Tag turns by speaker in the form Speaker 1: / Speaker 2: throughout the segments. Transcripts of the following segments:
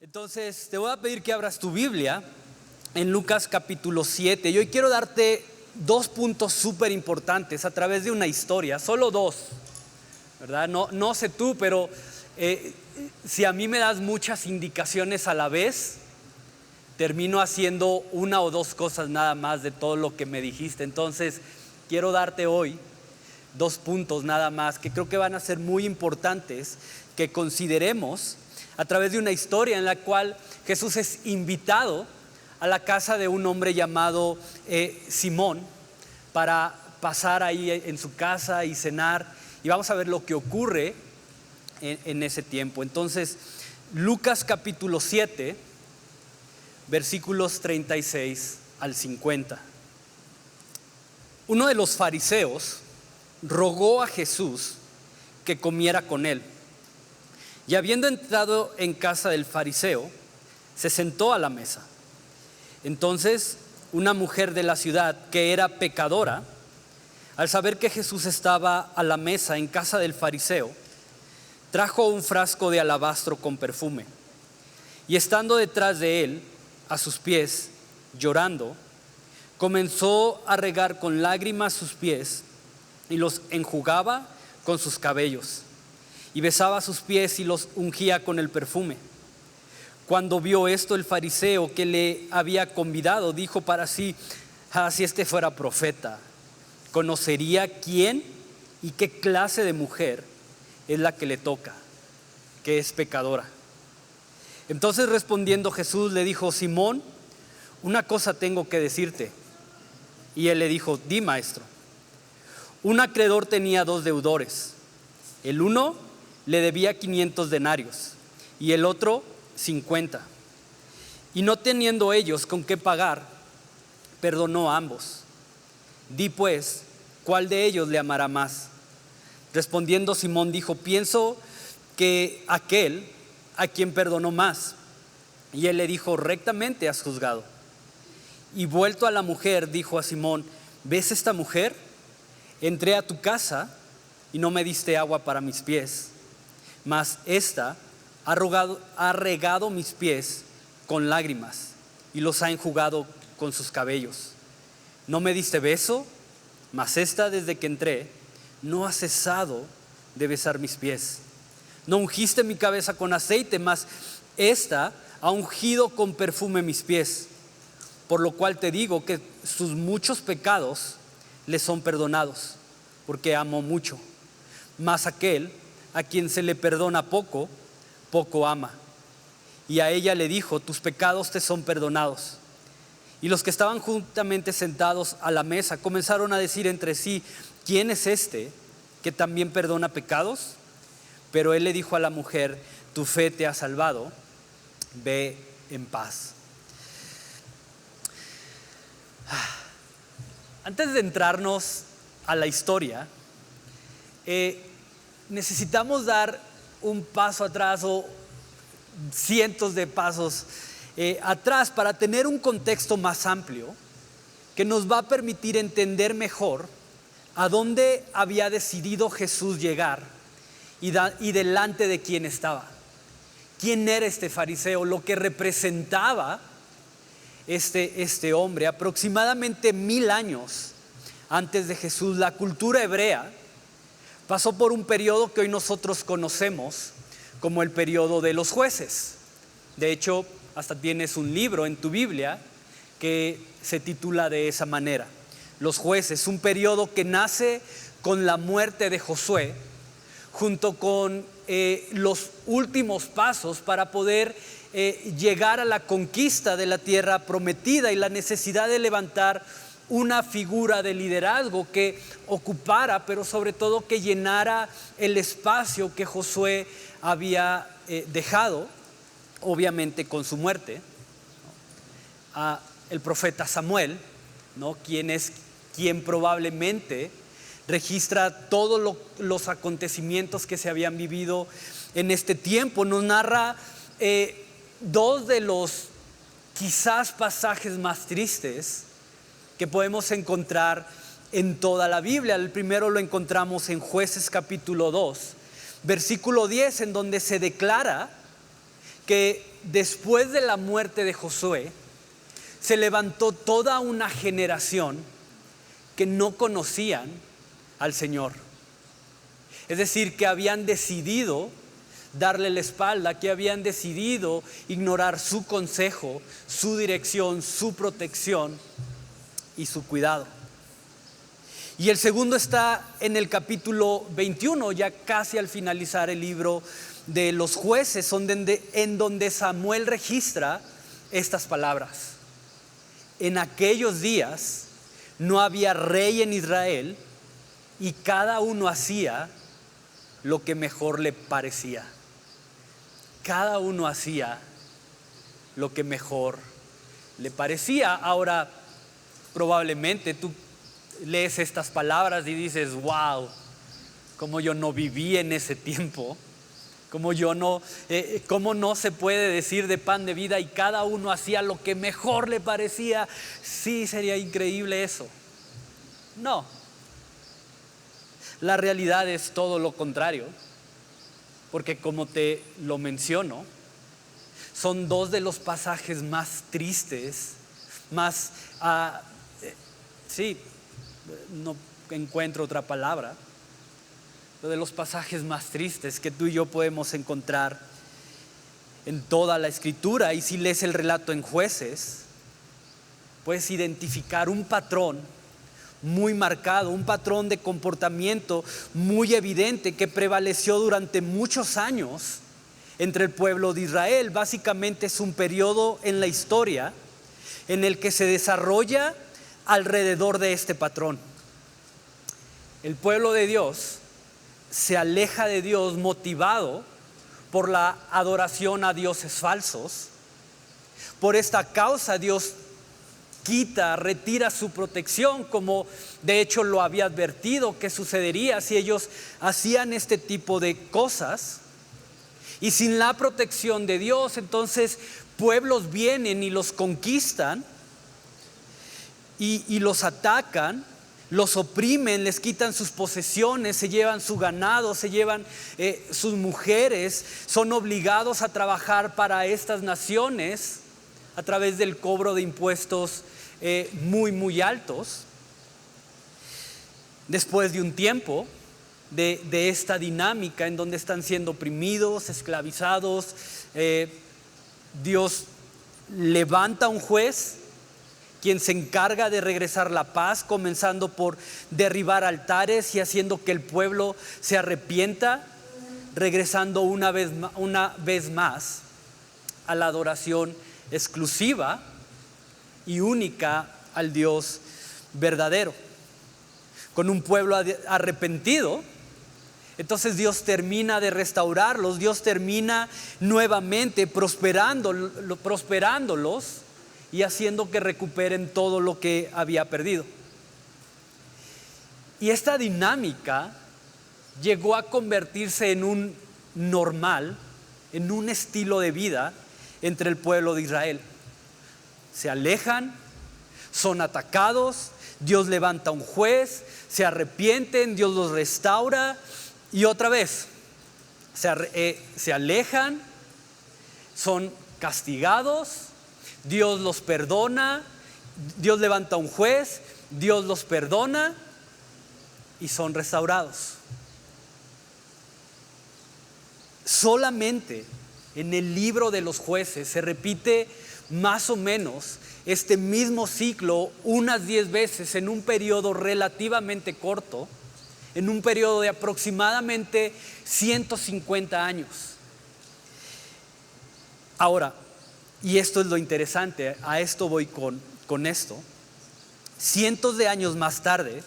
Speaker 1: Entonces, te voy a pedir que abras tu Biblia en Lucas capítulo 7. Y hoy quiero darte dos puntos súper importantes a través de una historia, solo dos, ¿verdad? No sé tú, pero si a mí me das muchas indicaciones a la vez, termino haciendo una o dos cosas nada más de todo lo que me dijiste. Entonces, quiero darte hoy dos puntos nada más que creo que van a ser muy importantes que consideremos a través de una historia en la cual Jesús es invitado a la casa de un hombre llamado Simón para pasar ahí en su casa y cenar, y vamos a ver lo que ocurre en ese tiempo. Entonces, Lucas capítulo 7, versículos 36 al 50. Uno de los fariseos rogó a Jesús que comiera con él. Y habiendo entrado en casa del fariseo, se sentó a la mesa. Entonces, una mujer de la ciudad que era pecadora, al saber que Jesús estaba a la mesa en casa del fariseo, trajo un frasco de alabastro con perfume. Y estando detrás de él, a sus pies, llorando, comenzó a regar con lágrimas sus pies y los enjugaba con sus cabellos. Y besaba sus pies y los ungía con el perfume. Cuando vio esto el fariseo que le había convidado, dijo para sí: si este fuera profeta, conocería quién y qué clase de mujer es la que le toca, que es pecadora. Entonces, respondiendo Jesús, le dijo: Simón, una cosa tengo que decirte. Y él le dijo: di, maestro. Un acreedor tenía dos deudores. El uno le debía 500 denarios y el otro 50. Y no teniendo ellos con qué pagar, perdonó a ambos. Di pues, ¿cuál de ellos le amará más? Respondiendo Simón dijo: pienso que aquel a quien perdonó más. Y él le dijo: rectamente has juzgado. Y vuelto a la mujer, dijo a Simón: ¿ves esta mujer? Entré a tu casa y no me diste agua para mis pies, mas esta ha regado mis pies con lágrimas y los ha enjugado con sus cabellos. No me diste beso, mas esta desde que entré no ha cesado de besar mis pies. No ungiste mi cabeza con aceite, mas esta ha ungido con perfume mis pies. Por lo cual te digo que sus muchos pecados le son perdonados, porque amó mucho. Mas aquel a quien se le perdona poco, poco ama. Y a ella le dijo: tus pecados te son perdonados. Y los que estaban juntamente sentados a la mesa comenzaron a decir entre sí: ¿quién es este que también perdona pecados? Pero él le dijo a la mujer: tu fe te ha salvado, ve en paz. Antes de entrarnos a la historia, necesitamos dar un paso atrás o cientos de pasos atrás para tener un contexto más amplio que nos va a permitir entender mejor a dónde había decidido Jesús llegar y delante de quién estaba. ¿Quién era este fariseo? Lo que representaba este hombre. Aproximadamente 1000 años antes de Jesús, la cultura hebrea pasó por un periodo que hoy nosotros conocemos como el periodo de los jueces. De hecho, hasta tienes un libro en tu Biblia que se titula de esa manera: Los Jueces, un periodo que nace con la muerte de Josué, junto con los últimos pasos para poder llegar a la conquista de la tierra prometida y la necesidad de levantar una figura de liderazgo que ocupara, pero sobre todo que llenara el espacio que Josué había dejado, obviamente con su muerte, a el profeta Samuel, ¿no? Quien probablemente registra todos los acontecimientos que se habían vivido en este tiempo. Nos narra dos de los quizás pasajes más tristes que podemos encontrar en toda la Biblia. El primero lo encontramos en Jueces capítulo 2, versículo 10, en donde se declara que después de la muerte de Josué, se levantó toda una generación que no conocían al Señor. Es decir, que habían decidido darle la espalda, que habían decidido ignorar su consejo, su dirección, su protección y su cuidado. Y el segundo está en el capítulo 21, ya casi al finalizar el libro de los Jueces, en donde Samuel registra estas palabras. En aquellos días no había rey en Israel y cada uno hacía lo que mejor le parecía. Cada uno hacía lo que mejor le parecía. Ahora, probablemente tú lees estas palabras y dices, wow, como yo no viví en ese tiempo, cómo no se puede decir de pan de vida y cada uno hacía lo que mejor le parecía. Sí, sería increíble eso. No, la realidad es todo lo contrario, porque como te lo menciono, son dos de los pasajes más tristes, no encuentro otra palabra, de los pasajes más tristes que tú y yo podemos encontrar en toda la Escritura. Y si lees el relato en Jueces, puedes identificar un patrón muy marcado, un patrón de comportamiento muy evidente que prevaleció durante muchos años entre el pueblo de Israel. Básicamente es un periodo en la historia en el que se desarrolla alrededor de este patrón. El pueblo de Dios se aleja de Dios motivado por la adoración a dioses falsos. Por esta causa Dios retira su protección, como de hecho lo había advertido que sucedería si ellos hacían este tipo de cosas. Y sin la protección de Dios, entonces pueblos vienen y los conquistan y los atacan, los oprimen, les quitan sus posesiones, se llevan su ganado, se llevan sus mujeres, son obligados a trabajar para estas naciones a través del cobro de impuestos muy altos. Después de un tiempo de esta dinámica en donde están siendo oprimidos, esclavizados, Dios levanta un juez quien se encarga de regresar la paz, comenzando por derribar altares y haciendo que el pueblo se arrepienta, regresando una vez más a la adoración exclusiva y única al Dios verdadero. Con un pueblo arrepentido, entonces Dios termina de restaurarlos, Dios termina nuevamente prosperándolos y haciendo que recuperen todo lo que había perdido. Y esta dinámica llegó a convertirse en un normal, en un estilo de vida entre el pueblo de Israel. Se alejan, son atacados, Dios levanta un juez, se arrepienten, Dios los restaura y otra vez se alejan, son castigados, Dios los perdona, Dios levanta un juez, Dios los perdona y son restaurados. Solamente en el libro de los Jueces se repite más o menos este mismo ciclo unas 10 veces en un periodo relativamente corto, en un periodo de aproximadamente 150 años. Ahora, y esto es lo interesante, a esto voy con esto. Cientos de años más tarde,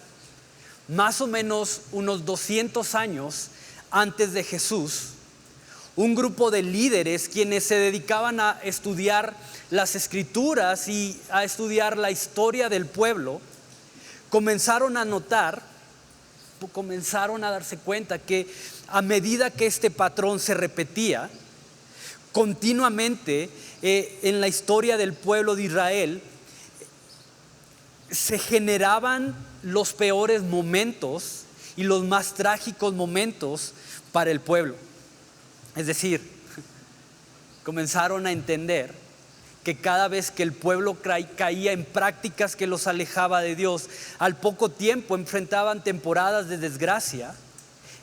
Speaker 1: más o menos unos 200 años antes de Jesús, un grupo de líderes quienes se dedicaban a estudiar las escrituras y a estudiar la historia del pueblo, comenzaron a darse cuenta que a medida que este patrón se repetía continuamente en la historia del pueblo de Israel, se generaban los peores momentos y los más trágicos momentos para el pueblo. Es decir, comenzaron a entender que cada vez que el pueblo caía en prácticas que los alejaba de Dios, al poco tiempo enfrentaban temporadas de desgracia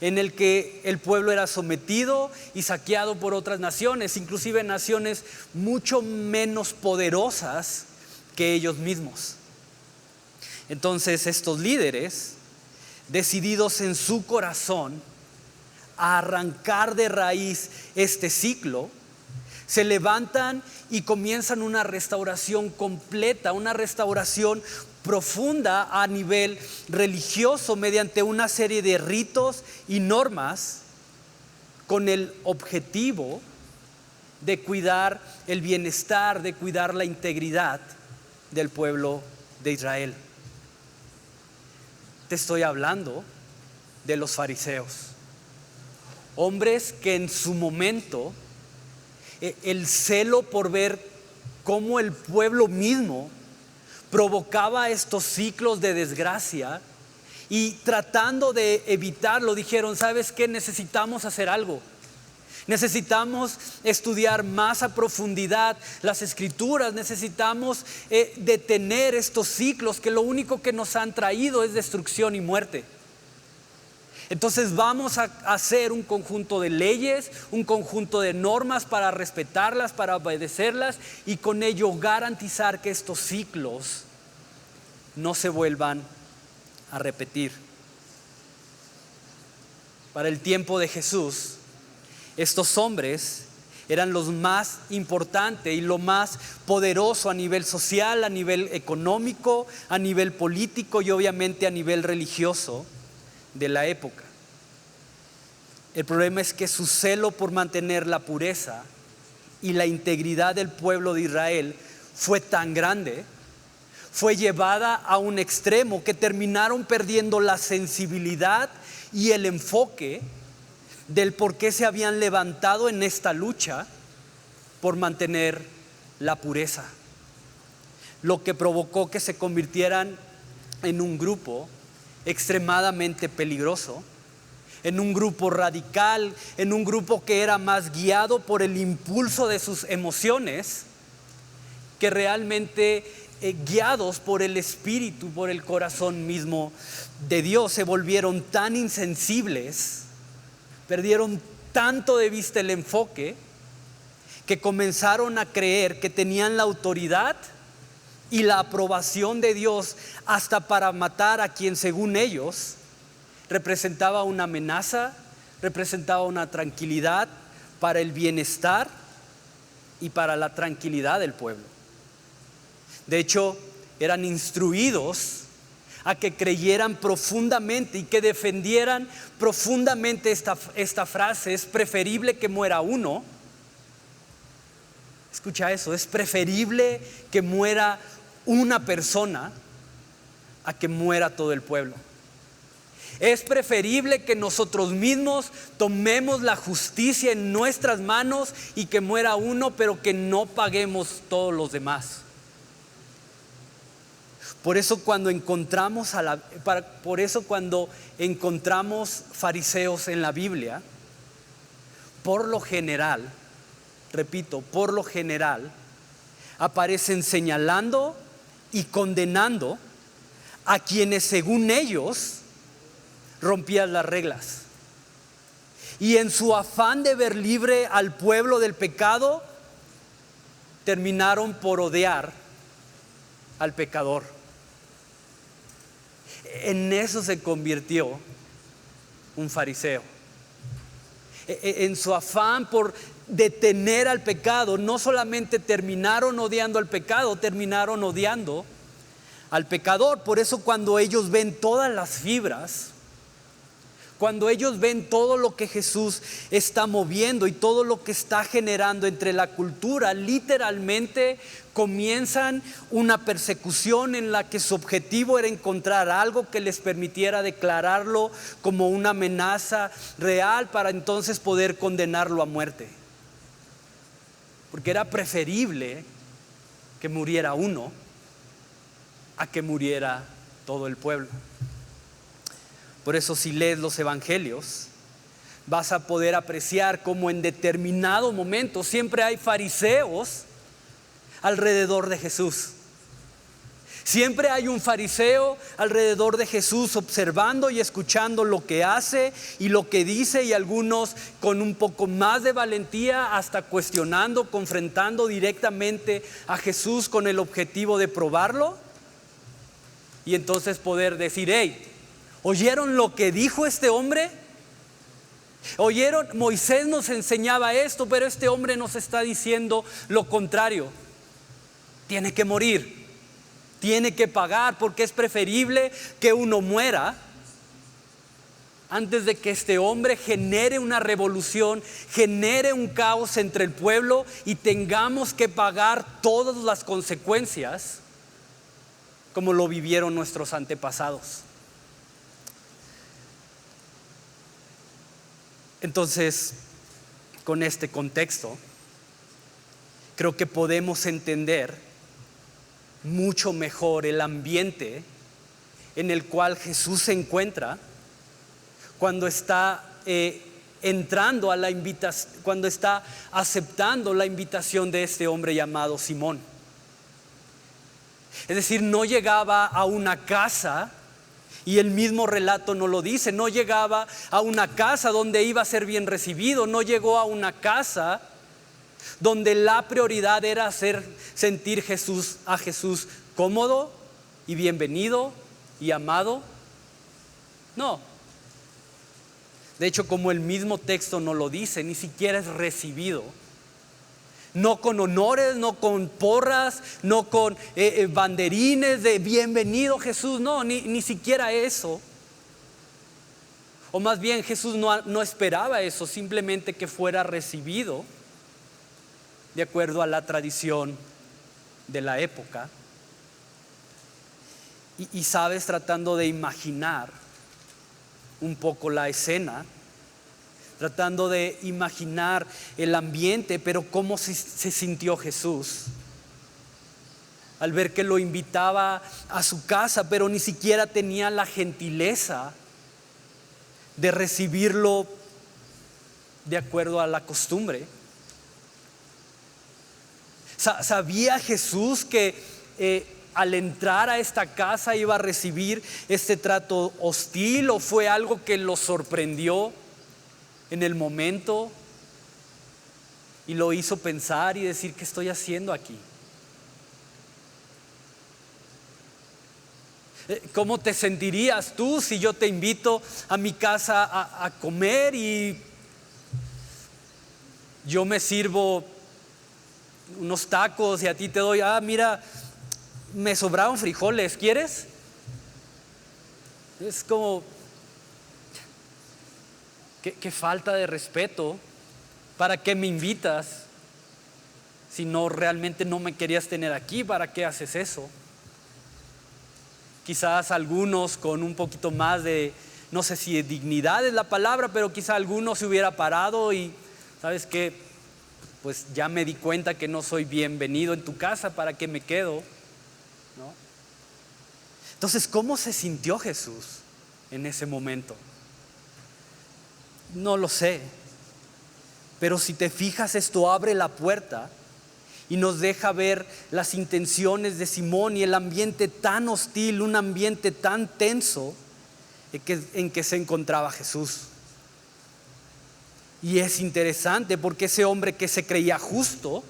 Speaker 1: en el que el pueblo era sometido y saqueado por otras naciones, inclusive naciones mucho menos poderosas que ellos mismos. Entonces estos líderes, decididos en su corazón a arrancar de raíz este ciclo, se levantan y comienzan una restauración completa, una restauración profunda a nivel religioso mediante una serie de ritos y normas con el objetivo de cuidar el bienestar, de cuidar la integridad del pueblo de Israel. Te estoy hablando de los fariseos, hombres que en su momento el celo por ver cómo el pueblo mismo provocaba estos ciclos de desgracia y tratando de evitarlo, dijeron: ¿sabes qué? Necesitamos hacer algo. Necesitamos estudiar más a profundidad las escrituras, necesitamos detener estos ciclos que lo único que nos han traído es destrucción y muerte. Entonces vamos a hacer un conjunto de leyes, un conjunto de normas para respetarlas, para obedecerlas y con ello garantizar que estos ciclos no se vuelvan a repetir. Para el tiempo de Jesús, estos hombres eran los más importantes y lo más poderoso a nivel social, a nivel económico, a nivel político y obviamente a nivel religioso de la época. El problema es que su celo por mantener la pureza y la integridad del pueblo de Israel fue tan grande, fue llevada a un extremo que terminaron perdiendo la sensibilidad y el enfoque del por qué se habían levantado en esta lucha por mantener la pureza, lo que provocó que se convirtieran en un grupo extremadamente peligroso, en un grupo radical, en un grupo que era más guiado por el impulso de sus emociones que realmente guiados por el espíritu, por el corazón mismo de Dios. Se volvieron tan insensibles, perdieron tanto de vista el enfoque, que comenzaron a creer que tenían la autoridad y la aprobación de Dios hasta para matar a quien según ellos representaba una amenaza, representaba una tranquilidad para el bienestar y para la tranquilidad del pueblo. De hecho, eran instruidos a que creyeran profundamente y que defendieran profundamente esta frase: es preferible que muera uno. Escucha eso, es preferible que muera una persona a que muera todo el pueblo. Es preferible que nosotros mismos tomemos la justicia en nuestras manos y que muera uno, pero que no paguemos todos los demás. Por eso cuando encontramos fariseos en la Biblia, por lo general, repito, por lo general, aparecen señalando y condenando a quienes según ellos rompían las reglas. Y en su afán de ver libre al pueblo del pecado, terminaron por odiar al pecador. En eso se convirtió un fariseo. En su afán por detener al pecado, no solamente terminaron odiando al pecado, terminaron odiando al pecador. Por eso cuando ellos ven todas las fibras, cuando ellos ven todo lo que Jesús está moviendo y todo lo que está generando entre la cultura, literalmente comienzan una persecución en la que su objetivo era encontrar algo que les permitiera declararlo como una amenaza real para entonces poder condenarlo a muerte. Porque era preferible que muriera uno a que muriera todo el pueblo. Por eso si lees los evangelios, vas a poder apreciar cómo en determinado momento siempre hay fariseos alrededor de Jesús. Siempre hay un fariseo alrededor de Jesús observando y escuchando lo que hace y lo que dice, y algunos con un poco más de valentía hasta cuestionando, confrontando directamente a Jesús con el objetivo de probarlo y entonces poder decir: hey, ¿oyeron lo que dijo este hombre? ¿Oyeron? Moisés nos enseñaba esto, pero este hombre nos está diciendo lo contrario. Tiene que morir. Tiene que pagar, porque es preferible que uno muera antes de que este hombre genere una revolución, genere un caos entre el pueblo y tengamos que pagar todas las consecuencias como lo vivieron nuestros antepasados. Entonces, con este contexto, creo que podemos entender mucho mejor el ambiente en el cual Jesús se encuentra cuando está entrando a la invitación, cuando está aceptando la invitación de este hombre llamado Simón. Es decir, no llegaba a una casa, y el mismo relato nos lo dice, no llegaba a una casa donde iba a ser bien recibido, no llegó a una casa donde la prioridad era hacer sentir a Jesús cómodo y bienvenido y amado. No. De hecho, como el mismo texto nos lo dice, ni siquiera es recibido. No con honores, no con porras, no con banderines de bienvenido Jesús, no, ni siquiera eso. O más bien Jesús no esperaba eso, simplemente que fuera recibido de acuerdo a la tradición de la época. Y sabes, tratando de imaginar un poco la escena, tratando de imaginar el ambiente, pero cómo se sintió Jesús al ver que lo invitaba a su casa, pero ni siquiera tenía la gentileza de recibirlo de acuerdo a la costumbre. ¿Sabía Jesús que al entrar a esta casa iba a recibir este trato hostil, o fue algo que lo sorprendió en el momento y lo hizo pensar y decir: ¿qué estoy haciendo aquí? ¿Cómo te sentirías tú si yo te invito a mi casa a comer y yo me sirvo unos tacos y a ti te doy: mira, me sobraron frijoles, ¿quieres? Es como, qué falta de respeto. ¿Para qué me invitas? Si no, realmente no me querías tener aquí, ¿para qué haces eso? Quizás algunos con un poquito más de, no sé si de dignidad es la palabra, pero quizás algunos se hubiera parado y, ¿sabes qué? Pues ya me di cuenta que no soy bienvenido en tu casa, ¿para qué me quedo? ¿No? Entonces, ¿cómo se sintió Jesús en ese momento? No lo sé, pero si te fijas, esto abre la puerta y nos deja ver las intenciones de Simón y el ambiente tan hostil, un ambiente tan tenso en que se encontraba Jesús. Y es interesante porque ese hombre que se creía justo,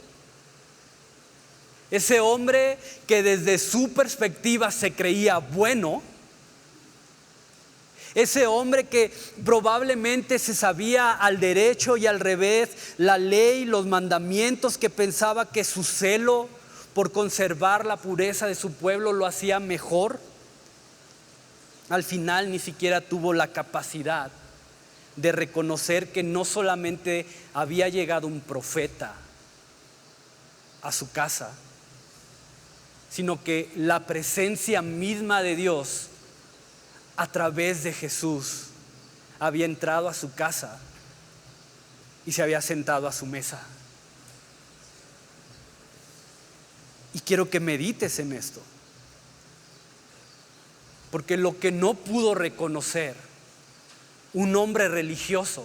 Speaker 1: ese hombre que desde su perspectiva se creía bueno, ese hombre que probablemente se sabía al derecho y al revés la ley, los mandamientos, que pensaba que su celo por conservar la pureza de su pueblo lo hacía mejor, al final ni siquiera tuvo la capacidad de reconocer que no solamente había llegado un profeta a su casa, sino que la presencia misma de Dios a través de Jesús había entrado a su casa y se había sentado a su mesa. Y quiero que medites en esto, porque lo que no pudo reconocer un hombre religioso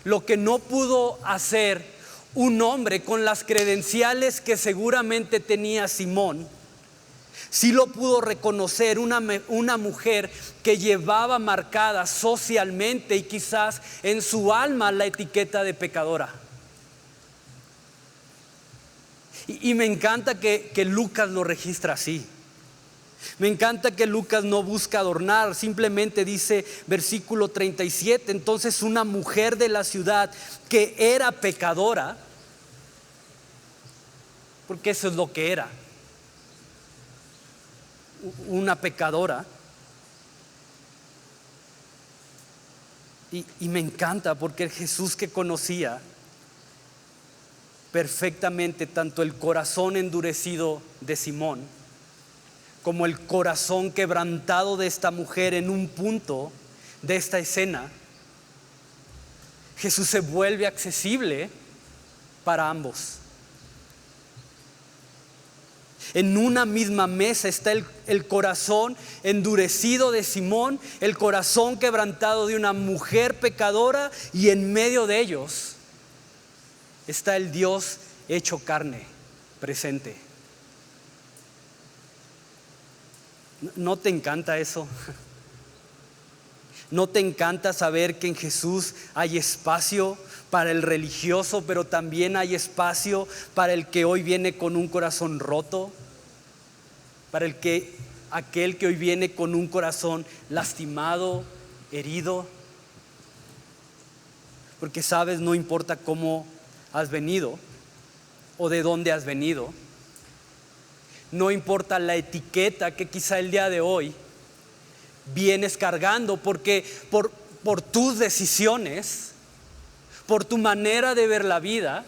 Speaker 1: lo que no pudo hacer un hombre con las credenciales que seguramente tenía Simón, sí lo pudo reconocer una mujer que llevaba marcada socialmente y quizás en su alma la etiqueta de pecadora. Y me encanta que Lucas lo registra así. Me encanta que Lucas no busca adornar, simplemente dice versículo 37, entonces una mujer de la ciudad que era pecadora, porque eso es lo que era, una pecadora. Y me encanta porque el Jesús que conocía perfectamente tanto el corazón endurecido de Simón como el corazón quebrantado de esta mujer en un punto de esta escena, Jesús se vuelve accesible para ambos. En una misma mesa está el corazón endurecido de Simón, el corazón quebrantado de una mujer pecadora, y en medio de ellos está el Dios hecho carne, presente. ¿No te encanta eso? ¿No te encanta saber que en Jesús hay espacio para el religioso, pero también hay espacio para el que hoy viene con un corazón roto? Para aquel que hoy viene con un corazón lastimado, herido. Porque sabes, no importa cómo has venido o de dónde has venido. No importa la etiqueta que quizá el día de hoy vienes cargando, porque por tus decisiones, por tu manera de ver la vida,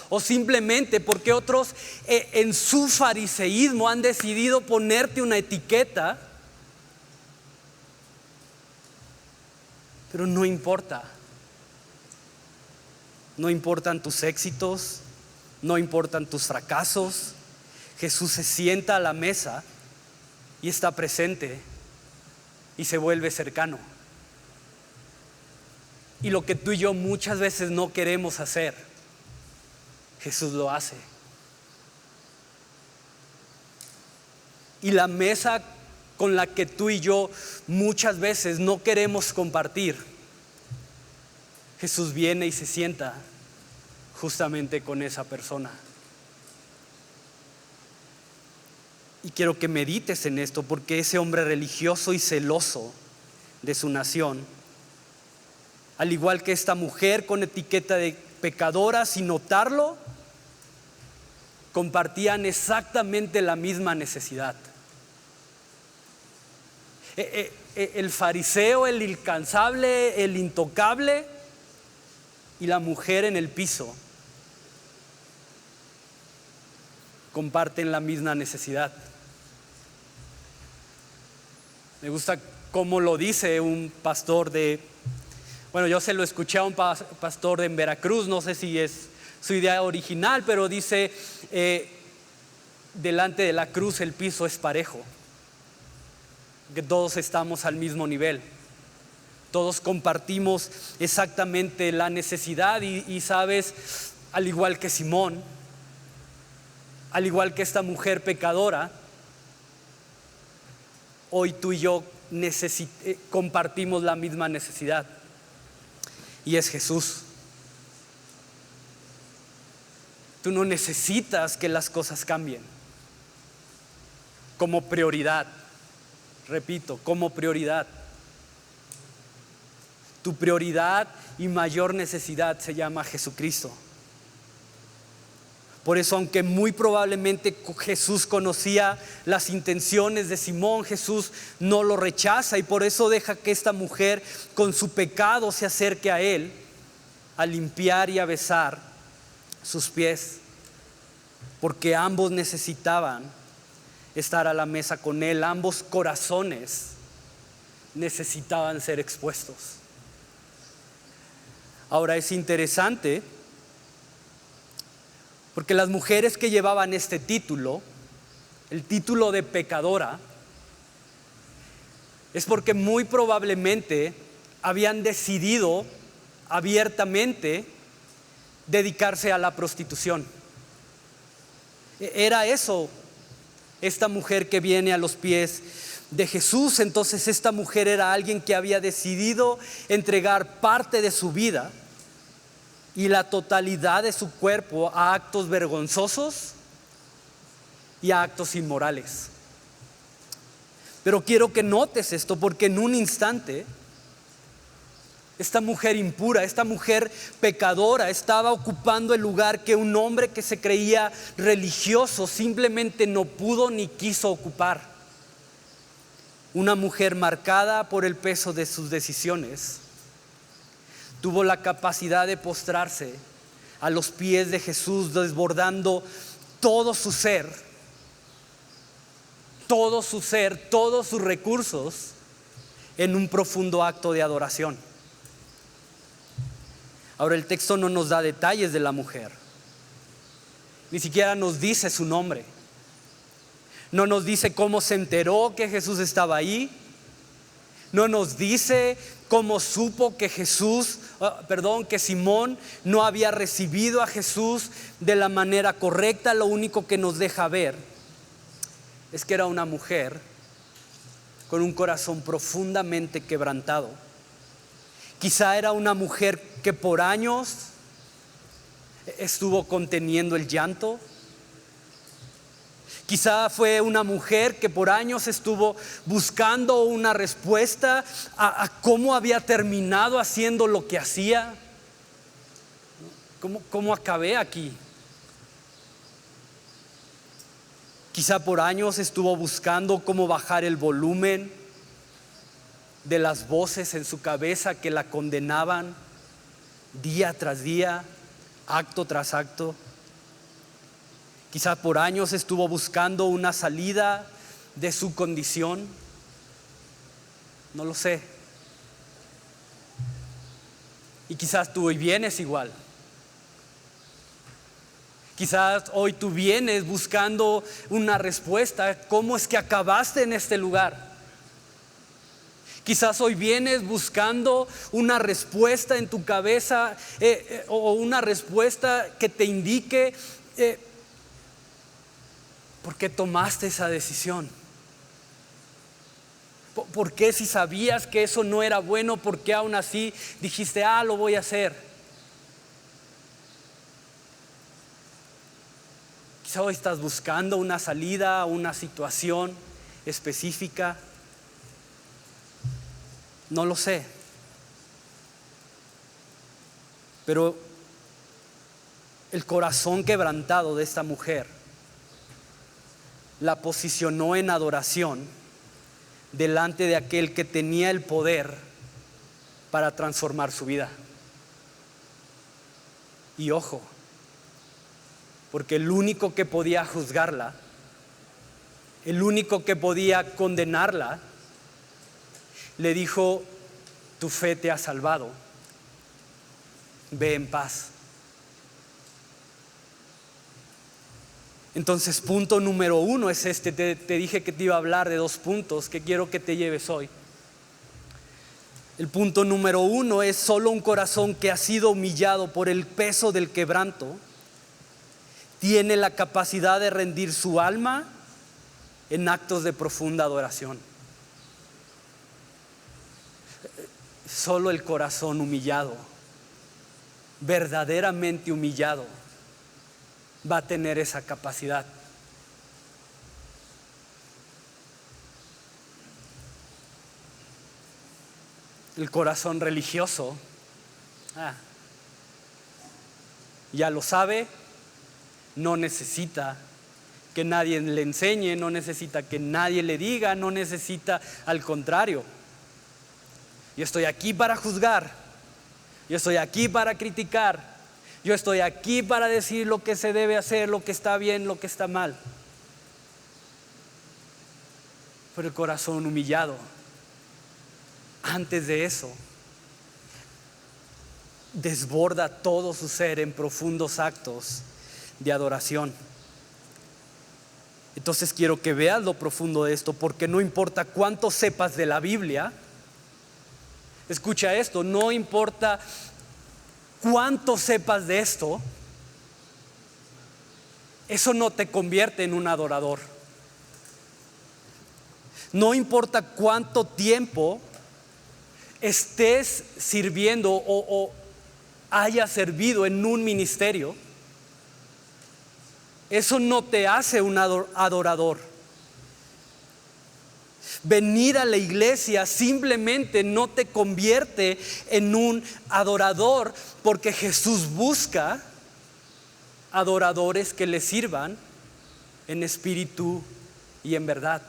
Speaker 1: o simplemente porque otros en su fariseísmo han decidido ponerte una etiqueta. Pero no importa. No importan tus éxitos, no importan tus fracasos. Jesús se sienta a la mesa y está presente y se vuelve cercano. Y lo que tú y yo muchas veces no queremos hacer, Jesús lo hace. Y la mesa con la que tú y yo muchas veces no queremos compartir, Jesús viene y se sienta justamente con esa persona. Y quiero que medites en esto, porque ese hombre religioso y celoso de su nación, al igual que esta mujer con etiqueta de pecadora, sin notarlo, compartían exactamente la misma necesidad. El fariseo, el incansable, el intocable, y la mujer en el piso comparten la misma necesidad. Me gusta cómo lo dice un pastor yo se lo escuché a un pastor en Veracruz, no sé si es su idea original, pero dice, delante de la cruz el piso es parejo, que todos estamos al mismo nivel, todos compartimos exactamente la necesidad y sabes, al igual que Simón, al igual que esta mujer pecadora, hoy tú y yo compartimos la misma necesidad, y es Jesús. Tú no necesitas que las cosas cambien. Como prioridad, repito, como prioridad. Tu prioridad y mayor necesidad se llama Jesucristo. Por eso, aunque muy probablemente Jesús conocía las intenciones de Simón, Jesús no lo rechaza, y por eso deja que esta mujer con su pecado se acerque a él a limpiar y a besar sus pies, porque ambos necesitaban estar a la mesa con él, ambos corazones necesitaban ser expuestos. Ahora es interesante porque las mujeres que llevaban este título, el título de pecadora, es porque muy probablemente habían decidido abiertamente dedicarse a la prostitución. Era eso, esta mujer que viene a los pies de Jesús. Entonces esta mujer era alguien que había decidido entregar parte de su vida y la totalidad de su cuerpo a actos vergonzosos y a actos inmorales. Pero quiero que notes esto, porque en un instante esta mujer impura, esta mujer pecadora estaba ocupando el lugar que un hombre que se creía religioso simplemente no pudo ni quiso ocupar. Una mujer marcada por el peso de sus decisiones tuvo la capacidad de postrarse a los pies de Jesús, desbordando todo su ser, todos sus recursos en un profundo acto de adoración. Ahora, el texto no nos da detalles de la mujer, ni siquiera nos dice su nombre, no nos dice cómo se enteró que Jesús estaba ahí, no nos dice cómo supo que que Simón no había recibido a Jesús de la manera correcta. Lo único que nos deja ver es que era una mujer con un corazón profundamente quebrantado. Quizá era una mujer que por años estuvo conteniendo el llanto. Quizá fue una mujer que por años estuvo buscando una respuesta a cómo había terminado haciendo lo que hacía. ¿Cómo acabé aquí? Quizá por años estuvo buscando cómo bajar el volumen de las voces en su cabeza que la condenaban día tras día, acto tras acto. Quizá por años estuvo buscando una salida de su condición. No lo sé. Y quizás tú hoy vienes igual. Quizás hoy tú vienes buscando una respuesta. ¿Cómo es que acabaste en este lugar? Quizás hoy vienes buscando una respuesta en tu cabeza o una respuesta que te indique por qué tomaste esa decisión. ¿Por qué, si sabías que eso no era bueno, por qué aún así dijiste, lo voy a hacer? Quizá hoy estás buscando una salida a una situación específica. No lo sé. Pero el corazón quebrantado de esta mujer la posicionó en adoración delante de aquel que tenía el poder para transformar su vida. Y ojo, porque el único que podía juzgarla, el único que podía condenarla, le dijo: tu fe te ha salvado, ve en paz. Entonces, punto número 1 es este. Te dije que te iba a hablar de 2 puntos que quiero que te lleves hoy. El punto número 1 es: solo un corazón que ha sido humillado por el peso del quebranto tiene la capacidad de rendir su alma en actos de profunda adoración. Solo el corazón humillado, verdaderamente humillado, va a tener esa capacidad. El corazón religioso ya lo sabe, no necesita que nadie le enseñe, no necesita que nadie le diga, no necesita, al contrario. Yo estoy aquí para juzgar, yo estoy aquí para criticar, yo estoy aquí para decir lo que se debe hacer, lo que está bien, lo que está mal. Pero el corazón humillado, antes de eso, desborda todo su ser en profundos actos de adoración. Entonces quiero que veas lo profundo de esto, porque no importa cuánto sepas de la Biblia, escucha esto, no importa cuánto sepas de esto, eso no te convierte en un adorador. No importa cuánto tiempo estés sirviendo o hayas servido en un ministerio, eso no te hace un adorador. Venir a la iglesia simplemente no te convierte en un adorador, porque Jesús busca adoradores que le sirvan en espíritu y en verdad.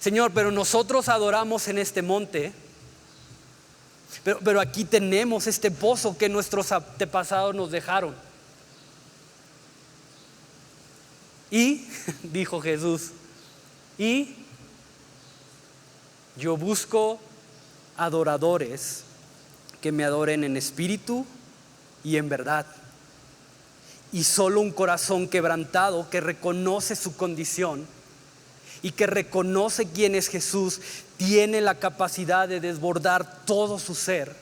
Speaker 1: Señor, pero nosotros adoramos en este monte, pero aquí tenemos este pozo que nuestros antepasados nos dejaron. Y, dijo Jesús, y yo busco adoradores que me adoren en espíritu y en verdad. Y solo un corazón quebrantado que reconoce su condición y que reconoce quién es Jesús tiene la capacidad de desbordar todo su ser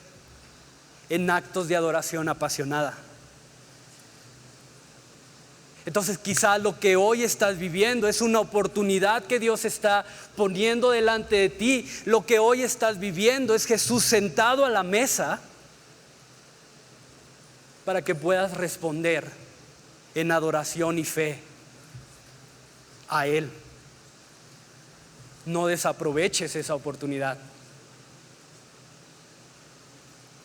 Speaker 1: en actos de adoración apasionada. Entonces quizá lo que hoy estás viviendo es una oportunidad que Dios está poniendo delante de ti. Lo que hoy estás viviendo es Jesús sentado a la mesa para que puedas responder en adoración y fe a Él. No desaproveches esa oportunidad.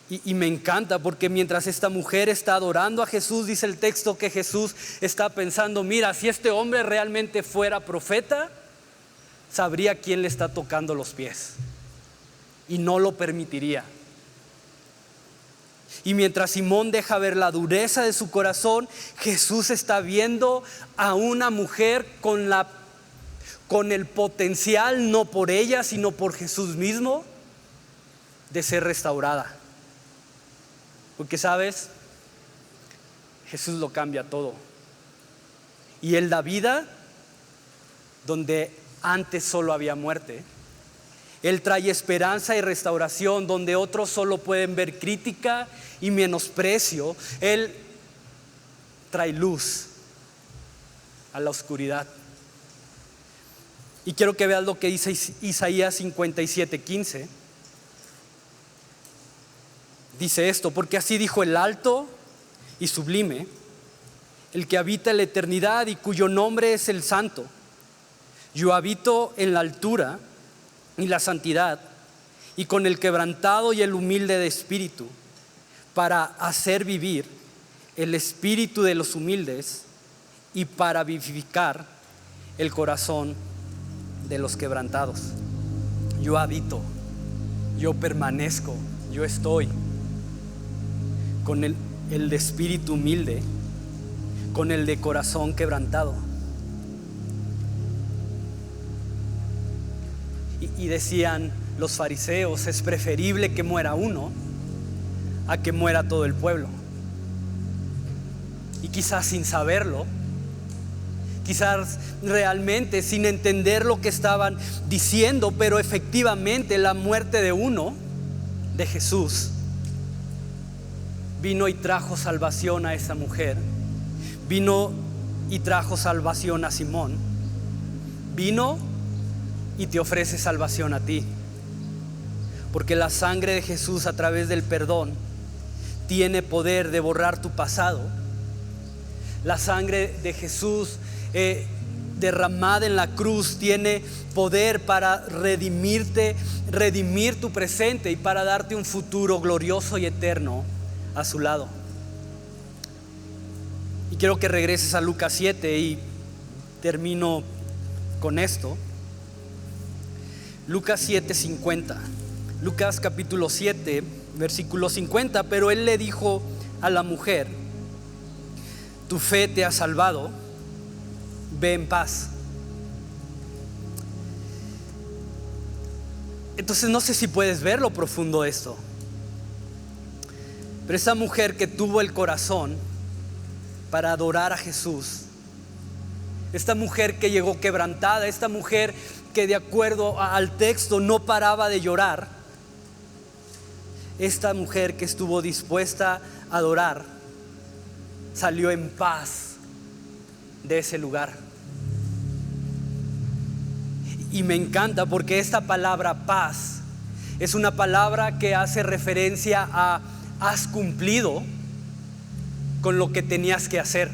Speaker 1: Y me encanta porque mientras esta mujer está adorando a Jesús, dice el texto que Jesús está pensando: mira, si este hombre realmente fuera profeta, sabría quién le está tocando los pies y no lo permitiría. Y mientras Simón deja ver la dureza de su corazón, Jesús está viendo a una mujer con el potencial, no por ella, sino por Jesús mismo, de ser restaurada. Porque sabes, Jesús lo cambia todo. Y Él da vida donde antes solo había muerte. Él trae esperanza y restauración donde otros solo pueden ver crítica y menosprecio. Él trae luz a la oscuridad. Y quiero que veas lo que dice Isaías 57:15. Dice esto: porque así dijo el alto y sublime, el que habita en la eternidad y cuyo nombre es el Santo. Yo habito en la altura y la santidad, y con el quebrantado y el humilde de espíritu, para hacer vivir el espíritu de los humildes y para vivificar el corazón de los quebrantados. Yo habito, yo permanezco, yo estoy con el de espíritu humilde, con el de corazón quebrantado. Y decían los fariseos: es preferible que muera uno a que muera todo el pueblo. Y quizás sin saberlo, quizás realmente sin entender lo que estaban diciendo, pero efectivamente la muerte de uno, de Jesús, vino y trajo salvación a esa mujer. Vino y trajo salvación a Simón. Vino y te ofrece salvación a ti. Porque la sangre de Jesús, a través del perdón, tiene poder de borrar tu pasado. La sangre de Jesús derramada en la cruz tiene poder para redimirte, redimir tu presente y para darte un futuro glorioso y eterno a su lado. Y quiero que regreses a Lucas 7 y termino con esto. Lucas 7:50. Lucas capítulo 7, versículo 50. Pero él le dijo a la mujer: tu fe te ha salvado, ve en paz. Entonces no sé si puedes ver lo profundo de esto, pero esa mujer que tuvo el corazón para adorar a Jesús, esta mujer que llegó quebrantada, esta mujer que de acuerdo al texto no paraba de llorar, esta mujer que estuvo dispuesta a adorar salió en paz de ese lugar. Y me encanta porque esta palabra paz es una palabra que hace referencia a has cumplido con lo que tenías que hacer.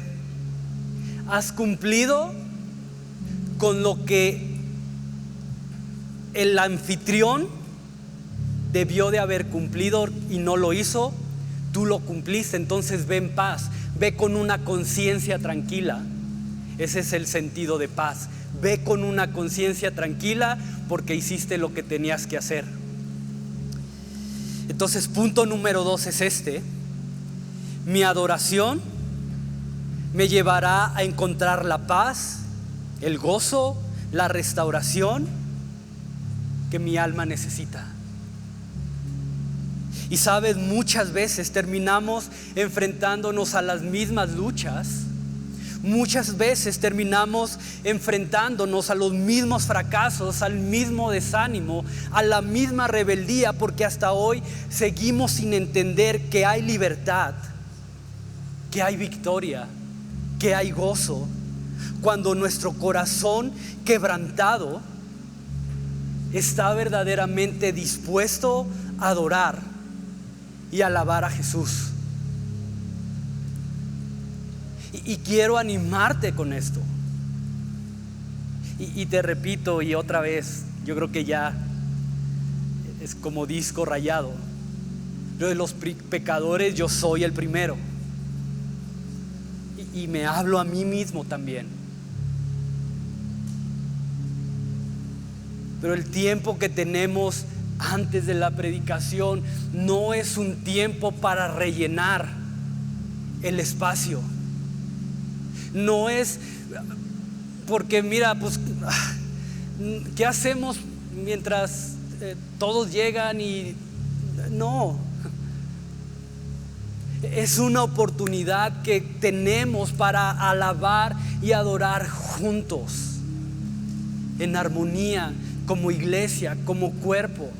Speaker 1: Has cumplido con lo que el anfitrión debió de haber cumplido y no lo hizo. Tú lo cumpliste, entonces ve en paz, ve con una conciencia tranquila. Ese es el sentido de paz. Ve con una conciencia tranquila porque hiciste lo que tenías que hacer. Entonces, punto número 2 es este: mi adoración me llevará a encontrar la paz, el gozo, la restauración que mi alma necesita. Y sabes, muchas veces terminamos enfrentándonos a las mismas luchas. Muchas veces terminamos enfrentándonos a los mismos fracasos, al mismo desánimo, a la misma rebeldía, porque hasta hoy seguimos sin entender que hay libertad, que hay victoria, que hay gozo, cuando nuestro corazón quebrantado está verdaderamente dispuesto a adorar y alabar a Jesús. Y quiero animarte con esto. Y te repito y otra vez, yo creo que ya es como disco rayado. Lo de los pecadores, yo soy el primero. Y me hablo a mí mismo también. Pero el tiempo que tenemos antes de la predicación no es un tiempo para rellenar el espacio. No es porque mira, pues ¿qué hacemos mientras todos llegan? Y no, es una oportunidad que tenemos para alabar y adorar juntos, en armonía, como iglesia, como cuerpo.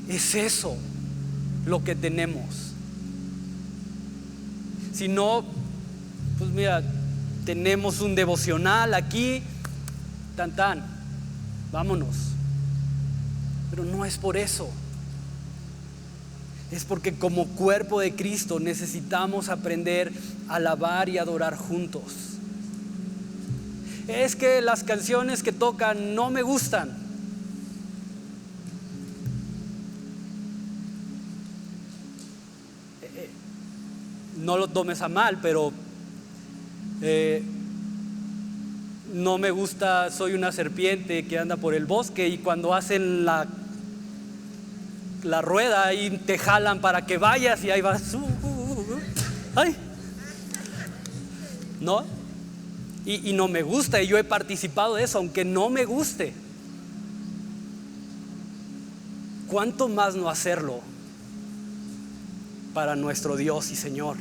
Speaker 1: Es eso lo que tenemos. Si no, pues mira, tenemos un devocional aquí, tan tan, vámonos. Pero no es por eso. Es porque como cuerpo de Cristo necesitamos aprender a alabar y adorar juntos. Es que las canciones que tocan no me gustan. No lo tomes a mal, pero no me gusta Soy una serpiente que anda por el bosque, y cuando hacen la rueda ahí te jalan para que vayas y ahí vas. Ay. ¿No? Y no me gusta, y yo he participado de eso, aunque no me guste. ¿Cuánto más no hacerlo para nuestro Dios y Señor?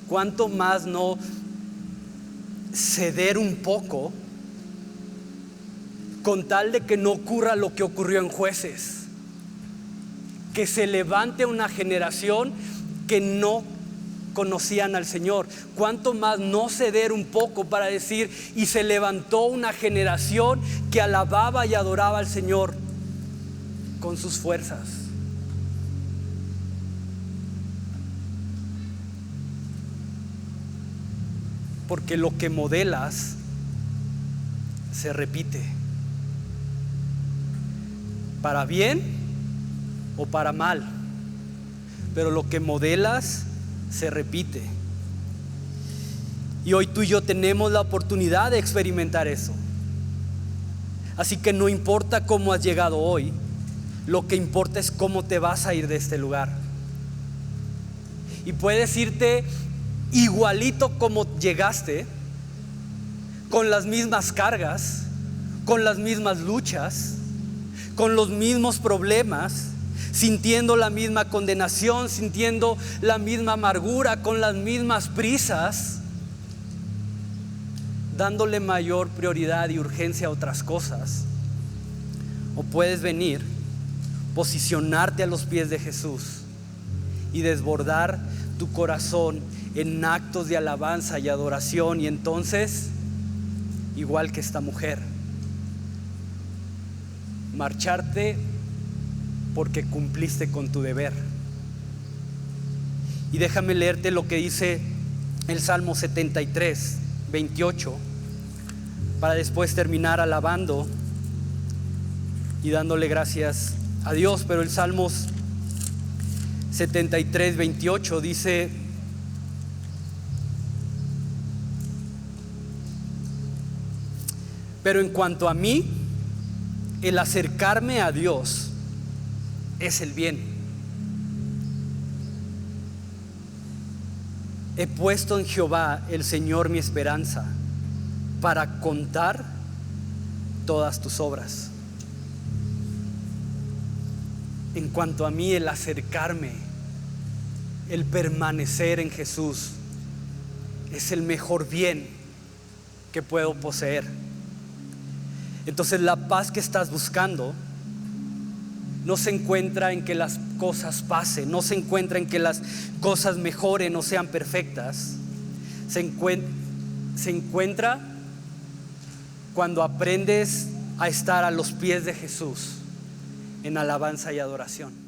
Speaker 1: ¿Cuánto más no ceder un poco con tal de que no ocurra lo que ocurrió en Jueces? Que se levante una generación que no conocían al Señor. ¿Cuánto más no ceder un poco para decir y se levantó una generación que alababa y adoraba al Señor con sus fuerzas? Porque lo que modelas se repite, para bien o para mal, pero lo que modelas se repite. Y hoy tú y yo tenemos la oportunidad de experimentar eso. Así que no importa cómo has llegado hoy, lo que importa es cómo te vas a ir de este lugar. Y puedes irte igualito como llegaste, con las mismas cargas, con las mismas luchas, con los mismos problemas, sintiendo la misma condenación, sintiendo la misma amargura, con las mismas prisas, dándole mayor prioridad y urgencia a otras cosas. O puedes venir posicionarte a los pies de Jesús y desbordar tu corazón en actos de alabanza y adoración. Y entonces, igual que esta mujer, marcharte porque cumpliste con tu deber. Y déjame leerte lo que dice el Salmo 73, 28, para después terminar alabando y dándole gracias a Dios. Pero el Salmos 73, 28 dice: pero en cuanto a mí, el acercarme a Dios es el bien. He puesto en Jehová el Señor mi esperanza, para contar todas tus obras. En cuanto a mí, el acercarme, el permanecer en Jesús es el mejor bien que puedo poseer. Entonces la paz que estás buscando no se encuentra en que las cosas pasen, no se encuentra en que las cosas mejoren o sean perfectas. Se encuentra cuando aprendes a estar a los pies de Jesús en alabanza y adoración.